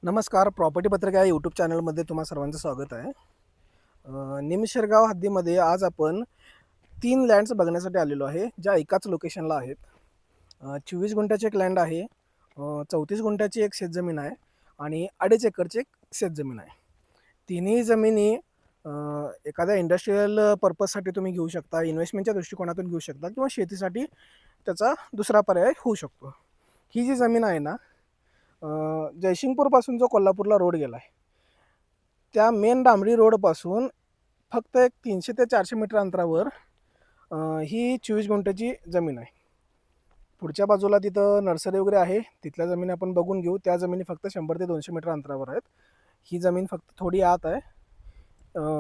नमस्कार. प्रॉपर्टी पत्रिका या यूट्यूब चॅनलमध्ये तुम्हा सर्वांचं स्वागत आहे. निमशिरगाव हद्दीमध्ये आज आपण 3 लँड्स बघण्यासाठी आलेलो आहे, ज्या एकाच लोकेशनला आहेत. 24 गुंठ्याची एक लँड आहे, 34 गुंठ्याची एक शेतजमीन आहे आणि 2.5 एकरची एक शेतजमीन आहे. तिन्ही जमिनी अ, एखाद्या इंडस्ट्रियल पर्पजसाठी तुम्ही घेऊ शकता, इन्व्हेस्टमेंटच्या दृष्टिकोनातून घेऊ शकता किंवा शेतीसाठी त्याचा दुसरा पर्याय होऊ शकतो. ही जी जमीन आहे ना, जयसिंगपूरपासून जो कोल्हापूरला रोड गेला आहे, त्या मेन डांबरी रोडपासून फक्त एक 300 ते 400 मीटर अंतरावर ही 24 गुंठ्याची जमीन आहे. पुढच्या बाजूला तिथं नर्सरी वगैरे आहे. तिथल्या जमिनी आपण बघून घेऊ. त्या जमिनी फक्त 100 ते 200 मीटर अंतरावर आहेत. ही जमीन फक्त थोडी आत आहे,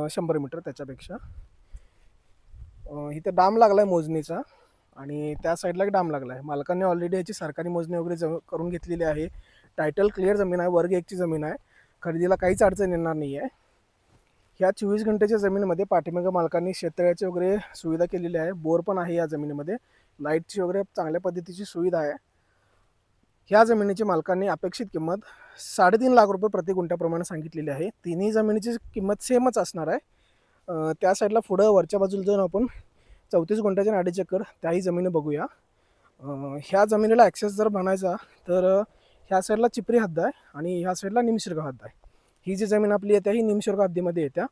100 मीटर त्याच्यापेक्षा. इथं डाम लागला आहे मोजणीचा आणि त्या साईडला एक डाम लागला आहे. मालकांनी ऑलरेडी याची सरकारी मोजणी वगैरे करून घेतलेली आहे. टायटल क्लिअर जमीन आहे, वर्ग 1ची जमीन आहे. खरेदीला काहीच अडचण येणार नाही आहे. ह्या 24 घंटेच्या जमिनीमध्ये पाठीमागं मालकांनी शेततळ्याची वगैरे सुविधा केलेली आहे. बोर पण आहे या जमिनीमध्ये. लाईटची वगैरे चांगल्या पद्धतीची सुविधा आहे. ह्या जमिनीची मालकांनी अपेक्षित किंमत 3.5 लाख रुपये प्रति गुंठ्याप्रमाणे सांगितलेली आहे. तिन्ही जमिनीची किंमत सेमच असणार आहे. त्या साईडला पुढं वरच्या बाजूला जाऊन आपण 34 गुंठ्याच्या 2.5 एकर त्याही जमिनी बघूया. ह्या जमिनीला ॲक्सेस जर म्हणायचा तर ह्या साईडला चिपरी हद्द आहे आणि ह्या साईडला निमशिरगाव हद्द आहे. ही जी जमीन आपली येत्या ही निमशिरगाव हद्दीमध्ये येत्या.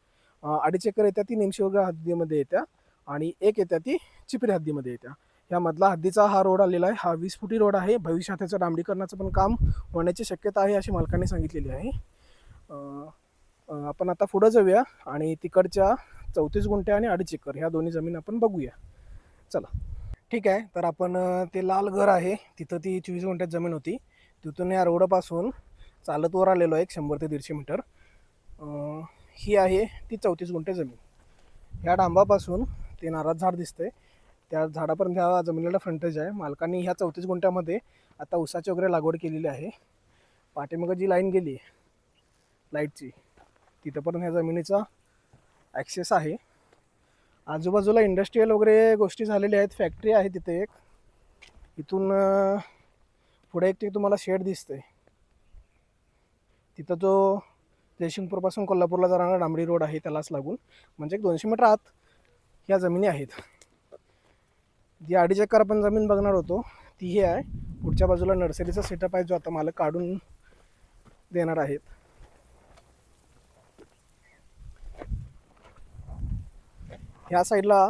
2.5 एकर येत्या ती निमशिरगाव हद्दीमध्ये येत्या आणि एक येत्या ती चिपरी हद्दीमध्ये येत्या. ह्यामधला हद्दीचा हा रोड आलेला आहे. हा 20 फुटी रोड आहे. भविष्यात त्याचं डांबरीकरणाचं पण काम होण्याची शक्यता आहे अशी मालकांनी सांगितलेली आहे. आपण आता पुढं जाऊया आणि तिकडच्या 34 गुंठे आणि 2.5 एकर ह्या दोन्ही जमीन आपण बघूया. चला, ठीक आहे. तर आपण ते लाल घर आहे तिथं ती 24 गुंठ्यात जमीन होती. तिथून या रोडपासून चालत वर आलेलो आहे 100 ते 150 मीटर. ही आहे ती 34 गुंठे जमीन. ह्या डांबापासून ते नारळ झाड दिसतंय, त्या झाडापर्यंत ह्या जमिनीला फ्रंटेज आहे. मालकांनी ह्या 34 गुंठ्यामध्ये आता ऊसाची वगैरे लागवड केलेली आहे. पाठीमागं जी लाईन गेली लाईटची, तिथंपर्यंत ह्या जमिनीचा ॲक्सेस आहे. आजूबाजूला इंडस्ट्रियल वगैरे गोष्टी झालेल्या आहेत. फॅक्टरी आहे तिथे एक. इथून पुढे एक ते तुम्हाला शेड दिसतंय. तिथं जो जयसिंगपूरपासून कोल्हापूरला जाणारा डांबरी रोड आहे त्यालाच लागून, म्हणजे 200 मीटर आत ह्या जमिनी आहेत. जी 2.5 एकर आपण जमीन बघणार होतो ती ही आहे. पुढच्या बाजूला नर्सरीचा सेटअप आहे जो आता मालक काढून देणार आहेत. ह्या साईडला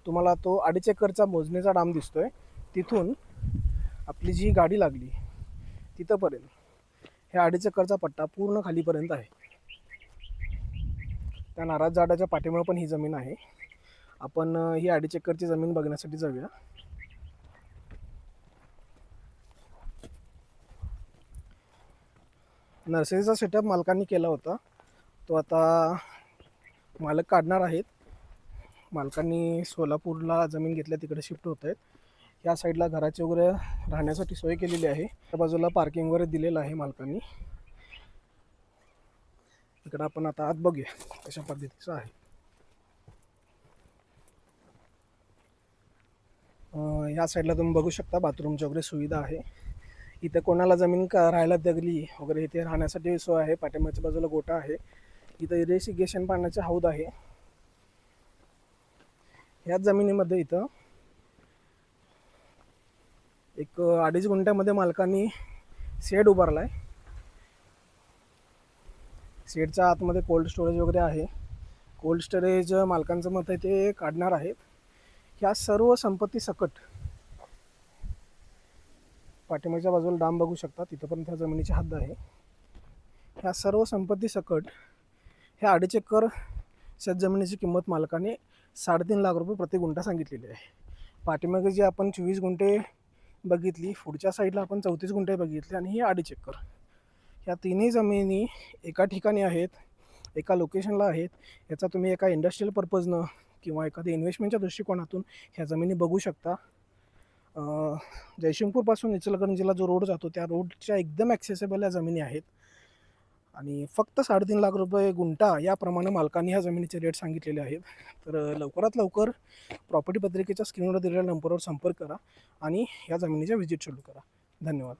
तुम्हाला तो 2.5 एकरचा मोजणीचा डाम दिसतोय. तिथून आपली जी गाडी लागली तिथंपर्यंत ह्या 2.5 एकरचा पट्टा पूर्ण खालीपर्यंत आहे. त्या नारळ झाडाच्या पाठीमागे पण ही जमीन आहे. आपण ही 2.5 एकरची जमीन बघण्यासाठी जाऊया. नर्सरीचा सेटअप मालकांनी केला होता, तो आता मालक काढणार आहेत. मालकांनी सोलापूरला जमीन घेतल्या तिकडे शिफ्ट होत आहेत. या साईडला घराची वगैरे राहण्यासाठी सोय केलेली आहे. त्या बाजूला पार्किंग वगैरे दिलेलं आहे मालकांनी. इकडं आपण आता आत बघूया कशा पद्धतीचं आहे. ह्या साईडला तुम्ही बघू शकता बाथरूमची वगैरे सुविधा आहे. इथं कोणाला जमीन राहायला दगली वगैरे इथे राहण्यासाठी सोय आहे. पाठीमागच्या बाजूला गोठा आहे. इथं इरिगेशन पाण्याचे हौद आहे. ह्याच जमिनीमध्ये इथं एक 2.5 गुंठ्यामध्ये मालकांनी शेड उभारला आहे. शेडच्या आतमध्ये कोल्ड स्टोरेज वगैरे आहे. कोल्ड स्टोरेज मालकांचं मत आहे ते काढणार आहेत. ह्या सर्व संपत्ती सकट पाठीमागच्या बाजूला डाम बघू शकता, तिथंपर्यंत ह्या जमिनीची हद्द आहे. ह्या सर्व संपत्ती सकट ह्या 2.5 एकर शेतजमिनीची किंमत मालकाने 3.5 लाख रुपये प्रति गुंठा सांगितलेली आहे. पाठीमागे जी आपण 24 गुंठे बघितली, पुढच्या साईडला आपण 34 गुंठे बघितले आणि ही 2.5 एकर. ह्या तिन्ही जमिनी एका ठिकाणी आहेत, एका लोकेशनला आहेत. याचा तुम्ही एका इंडस्ट्रियल पर्पजनं किंवा एखाद्या इन्व्हेस्टमेंटच्या दृष्टिकोनातून ह्या जमिनी बघू शकता. जयसिंगपूरपासून इचलकरंजीला जो रोड जातो त्या रोडच्या एकदम ॲक्सेसेबल या जमिनी आहेत आणि फक्त 3.5 लाख रुपये गुंठा याप्रमाणे मालकांनी ह्या जमिनीचे रेट सांगितलेले आहेत. तर लवकरात लवकर प्रॉपर्टी पत्रिकेच्या स्क्रीनवर दिलेल्या नंबरवर संपर्क करा आणि ह्या जमिनीच्या व्हिजिट सुरू करा. धन्यवाद.